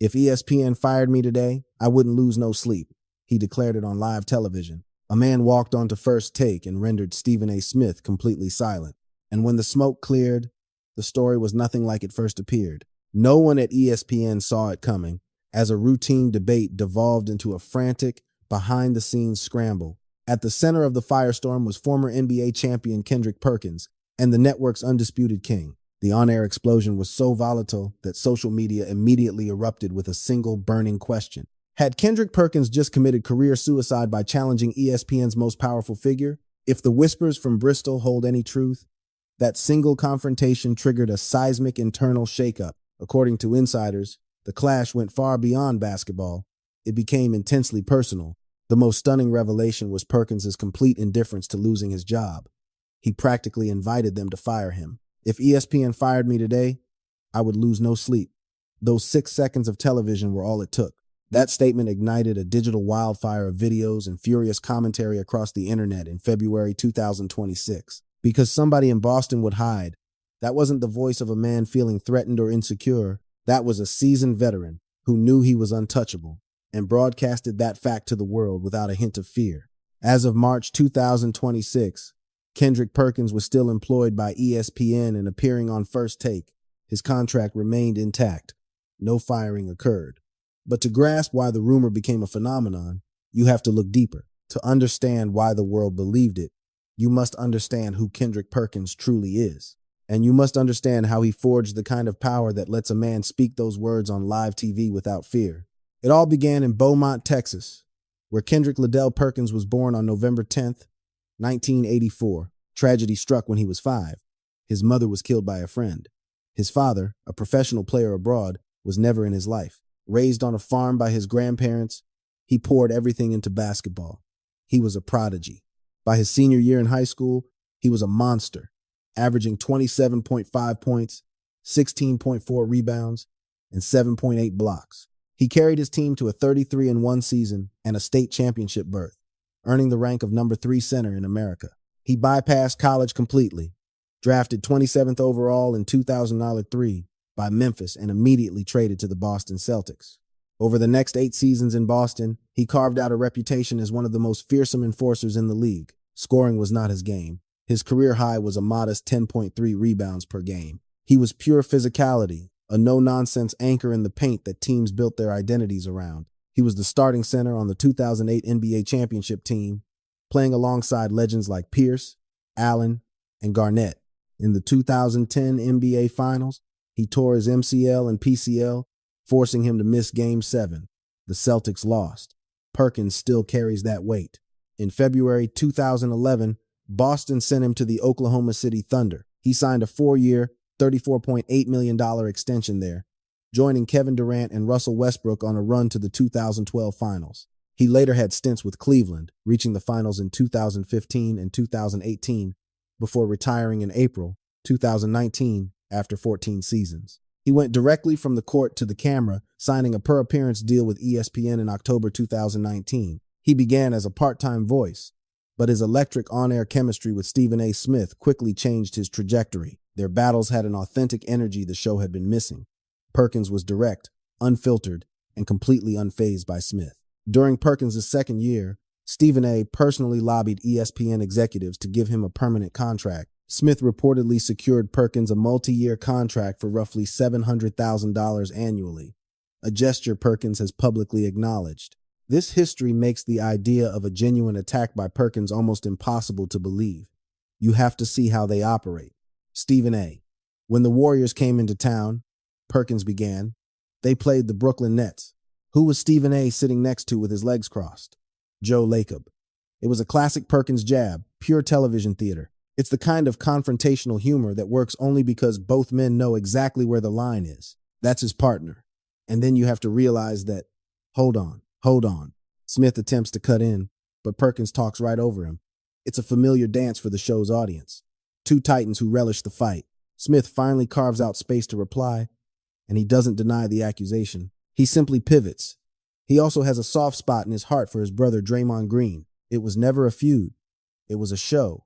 If ESPN fired me today, I wouldn't lose no sleep. He declared it on live television. A man walked onto First Take and rendered Stephen A. Smith completely silent. And when the smoke cleared, the story was nothing like it first appeared. No one at ESPN saw it coming, as a routine debate devolved into a frantic, behind-the-scenes scramble. At the center of the firestorm was former NBA champion Kendrick Perkins and the network's undisputed king. The on-air explosion was so volatile that social media immediately erupted with a single burning question. Had Kendrick Perkins just committed career suicide by challenging ESPN's most powerful figure? If the whispers from Bristol hold any truth, that single confrontation triggered a seismic internal shakeup. According to insiders, the clash went far beyond basketball. It became intensely personal. The most stunning revelation was Perkins' complete indifference to losing his job. He practically invited them to fire him. If ESPN fired me today, I would lose no sleep. Those 6 seconds of television were all it took. That statement ignited a digital wildfire of videos and furious commentary across the internet in February 2026. Because somebody in Boston would hide, that wasn't the voice of a man feeling threatened or insecure. That was a seasoned veteran who knew he was untouchable and broadcasted that fact to the world without a hint of fear. As of March 2026, Kendrick Perkins was still employed by ESPN and appearing on First Take. His contract remained intact. No firing occurred. But to grasp why the rumor became a phenomenon, you have to look deeper. To understand why the world believed it, you must understand who Kendrick Perkins truly is. And you must understand how he forged the kind of power that lets a man speak those words on live TV without fear. It all began in Beaumont, Texas, where Kendrick Liddell Perkins was born on November 10th, 1984. Tragedy struck when he was 5. His mother was killed by a friend. His father, a professional player abroad, was never in his life. Raised on a farm by his grandparents, he poured everything into basketball. He was a prodigy. By his senior year in high school, he was a monster, averaging 27.5 points, 16.4 rebounds, and 7.8 blocks. He carried his team to a 33-1 season and a state championship berth, earning the rank of number 3 center in America. He bypassed college completely, drafted 27th overall in 2003 by Memphis and immediately traded to the Boston Celtics. Over the next 8 seasons in Boston, he carved out a reputation as one of the most fearsome enforcers in the league. Scoring was not his game. His career high was a modest 10.3 rebounds per game. He was pure physicality, a no-nonsense anchor in the paint that teams built their identities around. He was the starting center on the 2008 NBA championship team, playing alongside legends like Pierce, Allen, and Garnett. In the 2010 NBA Finals, he tore his MCL and PCL, forcing him to miss Game 7. The Celtics lost. Perkins still carries that weight. In February 2011, Boston sent him to the Oklahoma City Thunder. He signed a 4-year, $34.8 million extension there, joining Kevin Durant and Russell Westbrook on a run to the 2012 Finals. He later had stints with Cleveland, reaching the finals in 2015 and 2018, before retiring in April 2019 after 14 seasons. He went directly from the court to the camera, signing a per-appearance deal with ESPN in October 2019. He began as a part-time voice, but his electric on-air chemistry with Stephen A. Smith quickly changed his trajectory. Their battles had an authentic energy the show had been missing. Perkins was direct, unfiltered, and completely unfazed by Smith. During Perkins' second year, Stephen A. personally lobbied ESPN executives to give him a permanent contract. Smith reportedly secured Perkins a multi-year contract for roughly $700,000 annually, a gesture Perkins has publicly acknowledged. This history makes the idea of a genuine attack by Perkins almost impossible to believe. You have to see how they operate. Stephen A. When the Warriors came into town, Perkins began, they played the Brooklyn Nets. Who was Stephen A. sitting next to with his legs crossed? Joe Lacob. It was a classic Perkins jab, pure television theater. It's the kind of confrontational humor that works only because both men know exactly where the line is. That's his partner. And then you have to realize that, hold on. Smith attempts to cut in, but Perkins talks right over him. It's a familiar dance for the show's audience. Two titans who relish the fight. Smith finally carves out space to reply, and he doesn't deny the accusation. He simply pivots. He also has a soft spot in his heart for his brother Draymond Green. It was never a feud. It was a show.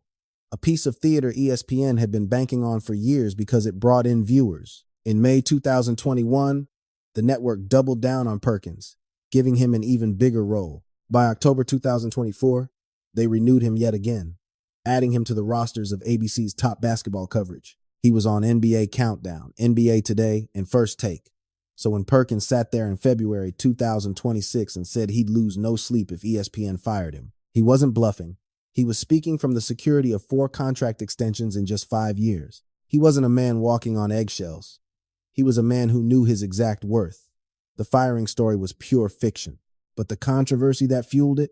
A piece of theater ESPN had been banking on for years because it brought in viewers. In May 2021, The network doubled down on Perkins, giving him an even bigger role. By October 2024, they renewed him yet again, adding him to the rosters of ABC's top basketball coverage. He was on NBA Countdown, NBA Today, and First Take. So when Perkins sat there in February 2026 and said he'd lose no sleep if ESPN fired him, he wasn't bluffing. He was speaking from the security of 4 contract extensions in just 5 years. He wasn't a man walking on eggshells. He was a man who knew his exact worth. The firing story was pure fiction, but the controversy that fueled it,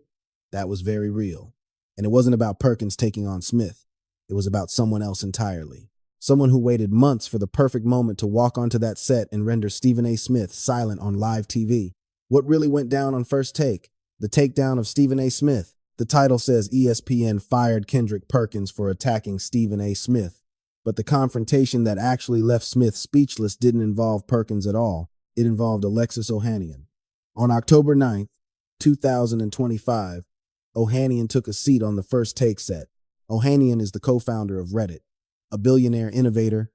that was very real. And it wasn't about Perkins taking on Smith. It was about someone else entirely. Someone who waited months for the perfect moment to walk onto that set and render Stephen A. Smith silent on live TV. What really went down on First Take? The takedown of Stephen A. Smith. The title says ESPN fired Kendrick Perkins for attacking Stephen A. Smith. But the confrontation that actually left Smith speechless didn't involve Perkins at all. It involved Alexis Ohanian. On October 9th, 2025, Ohanian took a seat on the First Take set. Ohanian is the co-founder of Reddit, a billionaire innovator,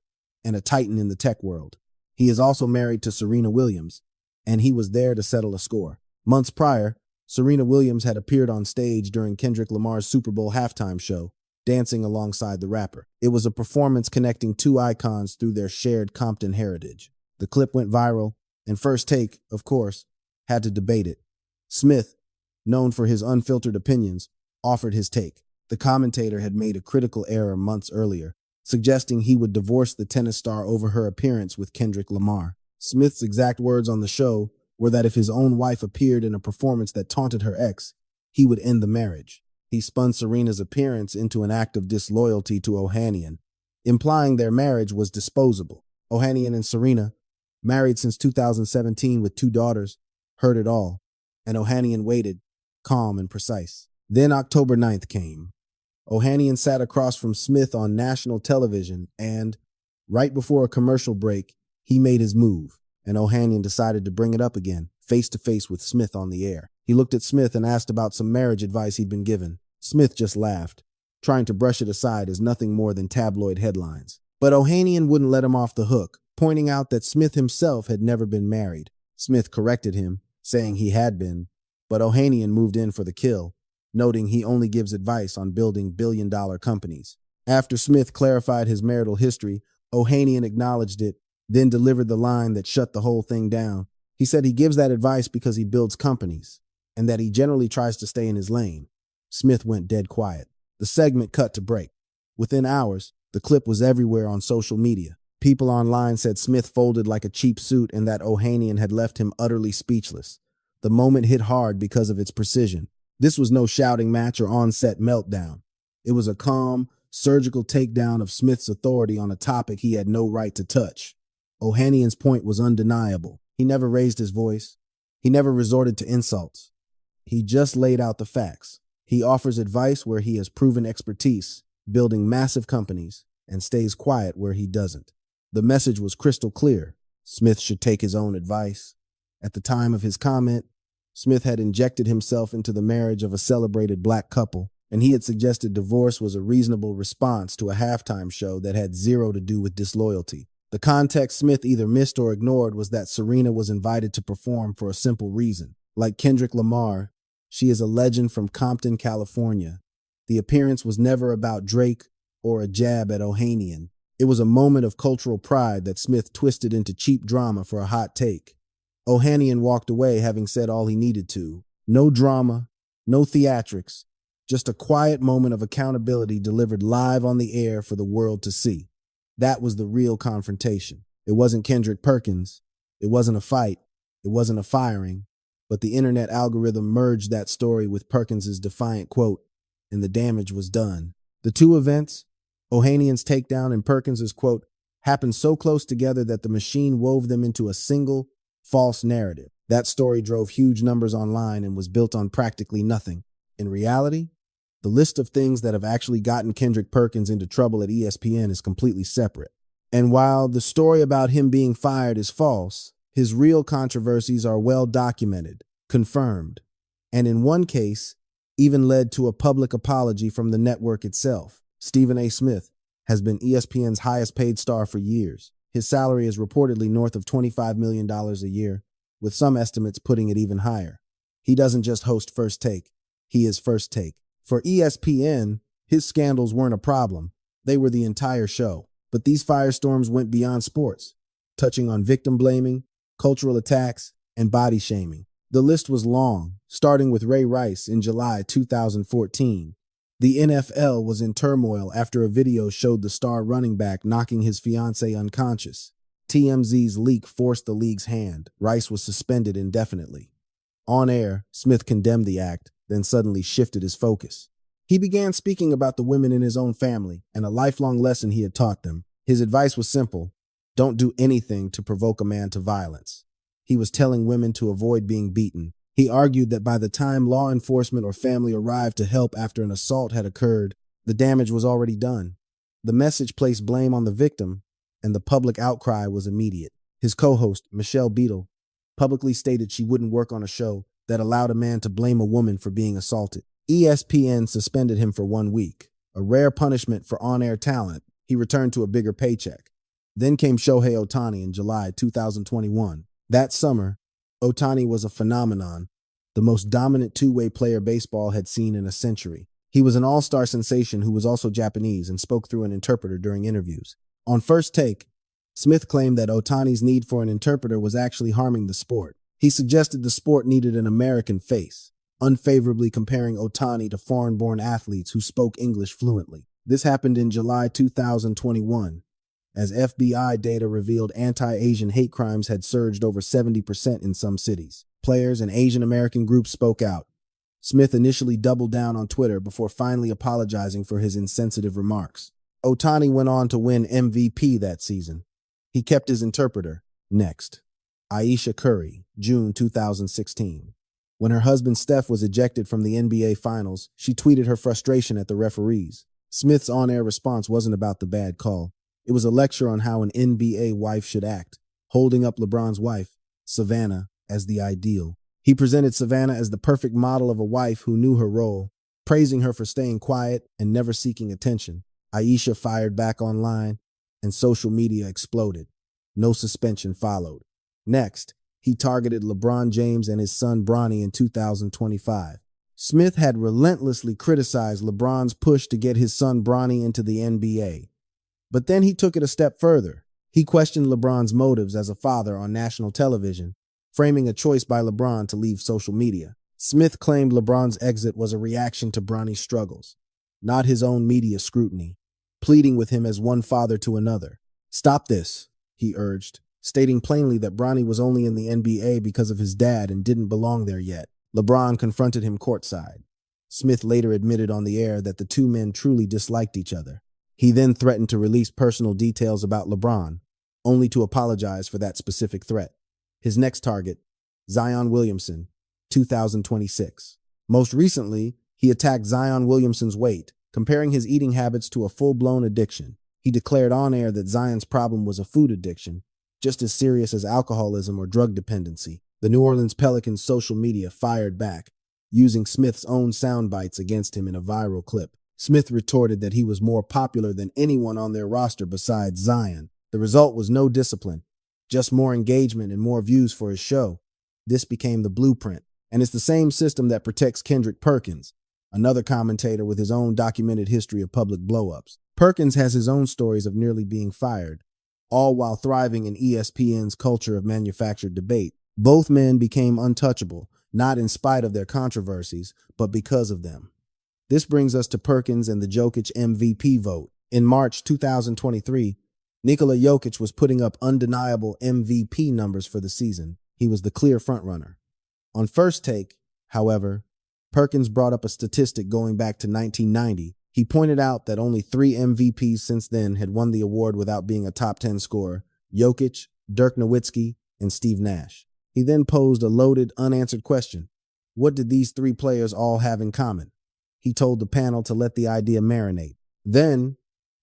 and a titan in the tech world. He is also married to Serena Williams, and he was there to settle a score. Months prior, Serena Williams had appeared on stage during Kendrick Lamar's Super Bowl halftime show, dancing alongside the rapper. It was a performance connecting 2 icons through their shared Compton heritage. The clip went viral, and First Take, of course, had to debate it. Smith, known for his unfiltered opinions, offered his take. The commentator had made a critical error months earlier, suggesting he would divorce the tennis star over her appearance with Kendrick Lamar. Smith's exact words on the show were that if his own wife appeared in a performance that taunted her ex, he would end the marriage. He spun Serena's appearance into an act of disloyalty to Ohanian, implying their marriage was disposable. Ohanian and Serena, married since 2017 with 2 daughters, heard it all, and Ohanian waited, calm and precise. Then October 9th came. Ohanian sat across from Smith on national television and, right before a commercial break, he made his move, and Ohanian decided to bring it up again, face to face with Smith on the air. He looked at Smith and asked about some marriage advice he'd been given. Smith just laughed, trying to brush it aside as nothing more than tabloid headlines. But Ohanian wouldn't let him off the hook, pointing out that Smith himself had never been married. Smith corrected him, saying he had been, but Ohanian moved in for the kill, noting he only gives advice on building billion-dollar companies. After Smith clarified his marital history, Ohanian acknowledged it, then delivered the line that shut the whole thing down. He said he gives that advice because he builds companies, and that he generally tries to stay in his lane. Smith went dead quiet. The segment cut to break. Within hours, the clip was everywhere on social media. People online said Smith folded like a cheap suit and that Ohanian had left him utterly speechless. The moment hit hard because of its precision. This was no shouting match or on-set meltdown. It was a calm, surgical takedown of Smith's authority on a topic he had no right to touch. Ohanian's point was undeniable. He never raised his voice. He never resorted to insults. He just laid out the facts. He offers advice where he has proven expertise, building massive companies, and stays quiet where he doesn't. The message was crystal clear. Smith should take his own advice. At the time of his comment, Smith had injected himself into the marriage of a celebrated black couple, and he had suggested divorce was a reasonable response to a halftime show that had zero to do with disloyalty. The context Smith either missed or ignored was that Serena was invited to perform for a simple reason. Like Kendrick Lamar, she is a legend from Compton, California. The appearance was never about Drake or a jab at Ohanian. It was a moment of cultural pride that Smith twisted into cheap drama for a hot take. Ohanian walked away having said all he needed to. No drama, no theatrics, just a quiet moment of accountability delivered live on the air for the world to see. That was the real confrontation. It wasn't Kendrick Perkins. It wasn't a fight. It wasn't a firing. But the internet algorithm merged that story with Perkins's defiant quote, and the damage was done. The two events, Ohanian's takedown and Perkins's quote, happened so close together that the machine wove them into a single, false narrative. That story drove huge numbers online and was built on practically nothing. In reality, the list of things that have actually gotten Kendrick Perkins into trouble at ESPN is completely separate. And while the story about him being fired is false, his real controversies are well documented, confirmed, and in one case, even led to a public apology from the network itself. Stephen A. Smith has been ESPN's highest paid star for years. His salary is reportedly north of $25 million a year, with some estimates putting it even higher. He doesn't just host First Take, he is First Take. For ESPN, his scandals weren't a problem. They were the entire show. But these firestorms went beyond sports, touching on victim blaming, cultural attacks, and body shaming. The list was long, starting with Ray Rice in July 2014. The NFL was in turmoil after a video showed the star running back knocking his fiancée unconscious. TMZ's leak forced the league's hand. Rice was suspended indefinitely. On air, Smith condemned the act, then suddenly shifted his focus. He began speaking about the women in his own family and a lifelong lesson he had taught them. His advice was simple: don't do anything to provoke a man to violence. He was telling women to avoid being beaten. He argued that by the time law enforcement or family arrived to help after an assault had occurred, the damage was already done. The message placed blame on the victim, and the public outcry was immediate. His co-host, Michelle Beadle, publicly stated she wouldn't work on a show that allowed a man to blame a woman for being assaulted. ESPN suspended him for 1 week, a rare punishment for on-air talent. He returned to a bigger paycheck. Then came Shohei Ohtani in July 2021. That summer, Ohtani was a phenomenon, the most dominant two-way player baseball had seen in a century. He was an all-star sensation who was also Japanese and spoke through an interpreter during interviews. On First Take, Smith claimed that Ohtani's need for an interpreter was actually harming the sport. He suggested the sport needed an American face, unfavorably comparing Ohtani to foreign-born athletes who spoke English fluently. This happened in July 2021, as FBI data revealed anti-Asian hate crimes had surged over 70% in some cities. Players and Asian American groups spoke out. Smith initially doubled down on Twitter before finally apologizing for his insensitive remarks. Ohtani went on to win MVP that season. He kept his interpreter. Next, Ayesha Curry, June 2016. When her husband Steph was ejected from the NBA Finals, she tweeted her frustration at the referees. Smith's on-air response wasn't about the bad call. It was a lecture on how an NBA wife should act, holding up LeBron's wife, Savannah, as the ideal. He presented Savannah as the perfect model of a wife who knew her role, praising her for staying quiet and never seeking attention. Ayesha fired back online, and social media exploded. No suspension followed. Next, he targeted LeBron James and his son Bronny in 2025. Smith had relentlessly criticized LeBron's push to get his son Bronny into the NBA. But then he took it a step further. He questioned LeBron's motives as a father on national television, framing a choice by LeBron to leave social media. Smith claimed LeBron's exit was a reaction to Bronny's struggles, not his own media scrutiny, pleading with him as one father to another. "Stop this," he urged, stating plainly that Bronny was only in the NBA because of his dad and didn't belong there yet. LeBron confronted him courtside. Smith later admitted on the air that the two men truly disliked each other. He then threatened to release personal details about LeBron, only to apologize for that specific threat. His next target, Zion Williamson, 2026. Most recently, he attacked Zion Williamson's weight, comparing his eating habits to a full-blown addiction. He declared on air that Zion's problem was a food addiction, just as serious as alcoholism or drug dependency. The New Orleans Pelicans' social media fired back, using Smith's own sound bites against him in a viral clip. Smith retorted that he was more popular than anyone on their roster besides Zion. The result was no discipline, just more engagement and more views for his show. This became the blueprint, and it's the same system that protects Kendrick Perkins, another commentator with his own documented history of public blow-ups. Perkins has his own stories of nearly being fired, all while thriving in ESPN's culture of manufactured debate. Both men became untouchable, not in spite of their controversies, but because of them. This brings us to Perkins and the Jokic MVP vote. In March 2023, Nikola Jokic was putting up undeniable MVP numbers for the season. He was the clear frontrunner. On First Take, however, Perkins brought up a statistic going back to 1990. He pointed out that only 3 MVPs since then had won the award without being a top 10 scorer: Jokic, Dirk Nowitzki, and Steve Nash. He then posed a loaded, unanswered question. What did these 3 players all have in common? He told the panel to let the idea marinate. Then,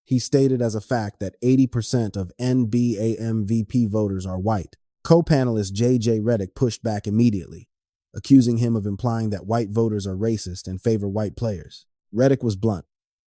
he stated as a fact that 80% of NBA MVP voters are white. Co-panelist J.J. Redick pushed back immediately, accusing him of implying that white voters are racist and favor white players. Redick was blunt.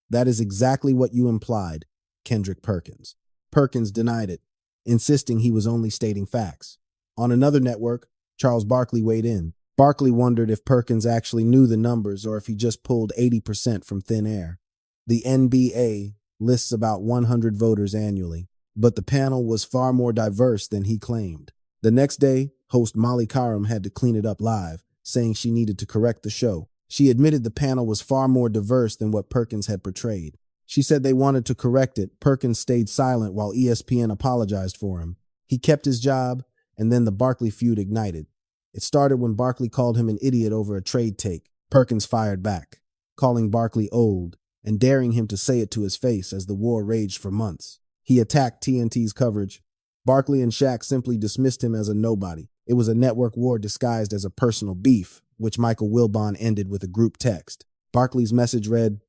"That is exactly what you implied, Kendrick Perkins." Perkins denied it, insisting he was only stating facts. On another network, Charles Barkley weighed in. Barkley wondered if Perkins actually knew the numbers or if he just pulled 80% from thin air. The NBA lists about 100 voters annually, but the panel was far more diverse than he claimed. The next day, host Molly Karam had to clean it up live, saying she needed to correct the show. She admitted the panel was far more diverse than what Perkins had portrayed. She said they wanted to correct it. Perkins stayed silent while ESPN apologized for him. He kept his job, and then the Barkley feud ignited. It started when Barkley called him an idiot over a trade take. Perkins fired back, calling Barkley old and daring him to say it to his face as the war raged for months. He attacked TNT's coverage. Barkley and Shaq simply dismissed him as a nobody. It was a network war disguised as a personal beef, which Michael Wilbon ended with a group text. Barkley's message read,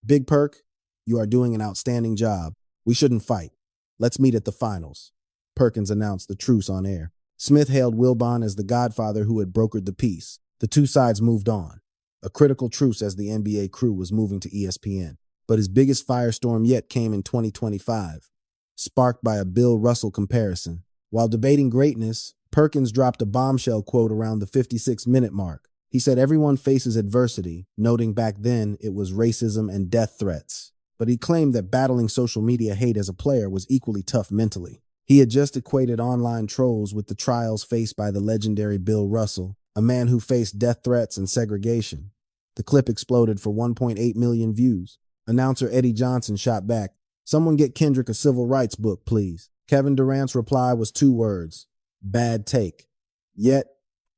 "Big Perk, you are doing an outstanding job. We shouldn't fight. Let's meet at the finals." Perkins announced the truce on air. Smith hailed Wilbon as the godfather who had brokered the peace. The two sides moved on. A critical truce as the NBA crew was moving to ESPN. But his biggest firestorm yet came in 2025, sparked by a Bill Russell comparison. While debating greatness, Perkins dropped a bombshell quote around the 56-minute mark. He said everyone faces adversity, noting back then it was racism and death threats. But he claimed that battling social media hate as a player was equally tough mentally. He had just equated online trolls with the trials faced by the legendary Bill Russell, a man who faced death threats and segregation. The clip exploded for 1.8 million views. Announcer Eddie Johnson shot back, "Someone get Kendrick a civil rights book, please." Kevin Durant's reply was 2 words, "Bad take." Yet,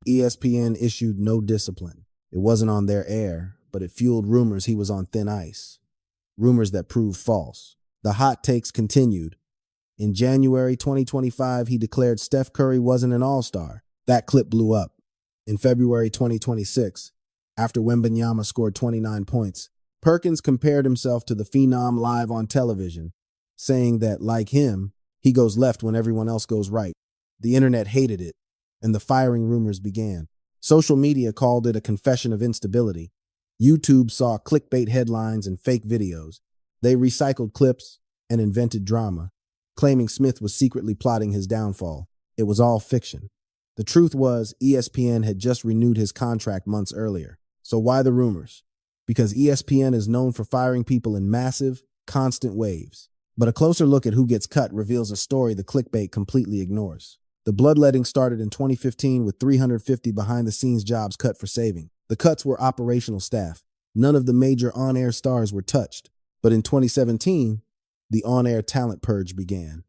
ESPN issued no discipline. It wasn't on their air, but it fueled rumors he was on thin ice. Rumors that proved false. The hot takes continued. In January 2025, he declared Steph Curry wasn't an all-star. That clip blew up. In February 2026, after Wembanyama scored 29 points, Perkins compared himself to the Phenom live on television, saying that, like him, he goes left when everyone else goes right. The internet hated it, and the firing rumors began. Social media called it a confession of instability. YouTube saw clickbait headlines and fake videos. They recycled clips and invented drama, claiming Smith was secretly plotting his downfall. It was all fiction. The truth was, ESPN had just renewed his contract months earlier. So why the rumors? Because ESPN is known for firing people in massive, constant waves. But a closer look at who gets cut reveals a story the clickbait completely ignores. The bloodletting started in 2015 with 350 behind-the-scenes jobs cut for saving. The cuts were operational staff. None of the major on-air stars were touched. But in 2017, the on-air talent purge began,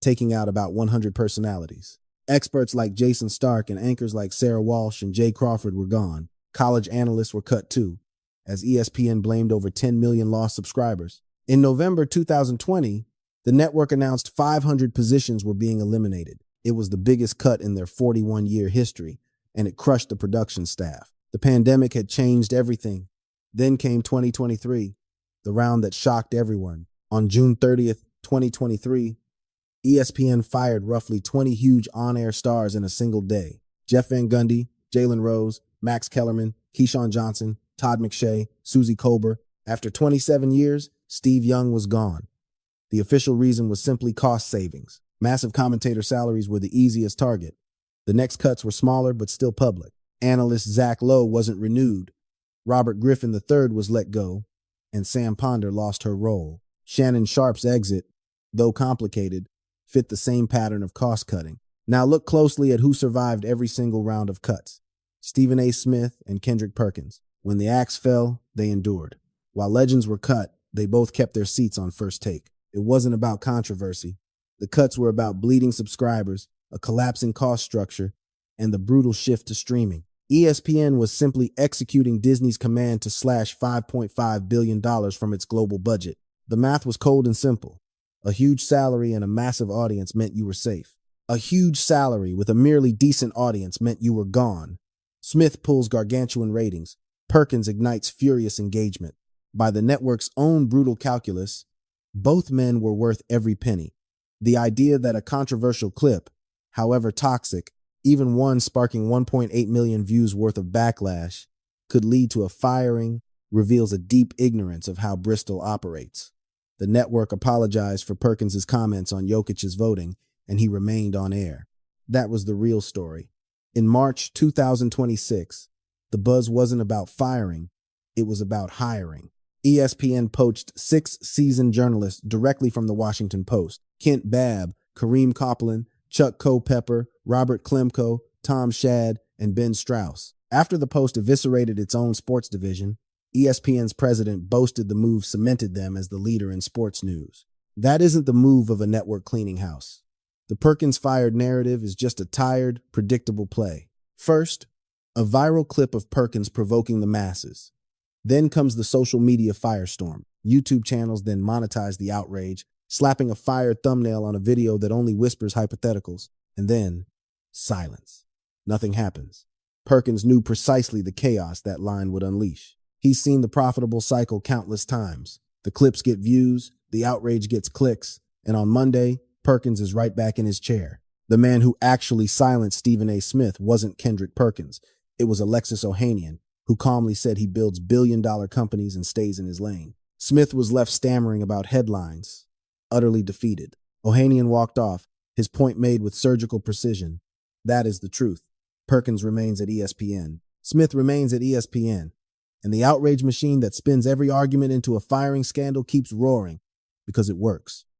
taking out about 100 personalities. Experts like Jason Stark and anchors like Sarah Walsh and Jay Crawford were gone. College analysts were cut too, as ESPN blamed over 10 million lost subscribers. In November 2020, the network announced 500 positions were being eliminated. It was the biggest cut in their 41-year history, and it crushed the production staff. The pandemic had changed everything. Then came 2023, the round that shocked everyone. On June 30th, 2023, ESPN fired roughly 20 huge on-air stars in a single day. Jeff Van Gundy, Jalen Rose, Max Kellerman, Keyshawn Johnson, Todd McShay, Suzy Kolber. After 27 years, Steve Young was gone. The official reason was simply cost savings. Massive commentator salaries were the easiest target. The next cuts were smaller but still public. Analyst Zach Lowe wasn't renewed. Robert Griffin III was let go, and Sam Ponder lost her role. Shannon Sharp's exit, though complicated, fit the same pattern of cost-cutting. Now look closely at who survived every single round of cuts. Stephen A. Smith and Kendrick Perkins. When the axe fell, they endured. While legends were cut, they both kept their seats on First Take. It wasn't about controversy. The cuts were about bleeding subscribers, a collapsing cost structure, and the brutal shift to streaming. ESPN was simply executing Disney's command to slash $5.5 billion from its global budget. The math was cold and simple. A huge salary and a massive audience meant you were safe. A huge salary with a merely decent audience meant you were gone. Smith pulls gargantuan ratings. Perkins ignites furious engagement. By the network's own brutal calculus, both men were worth every penny. The idea that a controversial clip, however toxic, even one sparking 1.8 million views worth of backlash, could lead to a firing reveals a deep ignorance of how Bristol operates. The network apologized for Perkins' comments on Jokic's voting and he remained on air. That was the real story. In March 2026, the buzz wasn't about firing, it was about hiring. ESPN poached 6 seasoned journalists directly from the Washington Post: Kent Babb, Kareem Copeland, Chuck Culpepper, Robert Klemko, Tom Shad, and Ben Strauss. After the Post eviscerated its own sports division, ESPN's president boasted the move cemented them as the leader in sports news. That isn't the move of a network cleaning house. The Perkins fired narrative is just a tired, predictable play. First, a viral clip of Perkins provoking the masses. Then comes the social media firestorm. YouTube channels then monetize the outrage, slapping a fired thumbnail on a video that only whispers hypotheticals. And then, silence. Nothing happens. Perkins knew precisely the chaos that line would unleash. He's seen the profitable cycle countless times. The clips get views, the outrage gets clicks, and on Monday, Perkins is right back in his chair. The man who actually silenced Stephen A. Smith wasn't Kendrick Perkins. It was Alexis Ohanian, who calmly said he builds billion-dollar companies and stays in his lane. Smith was left stammering about headlines, utterly defeated. Ohanian walked off, his point made with surgical precision. That is the truth. Perkins remains at ESPN. Smith remains at ESPN. And the outrage machine that spins every argument into a firing scandal keeps roaring because it works.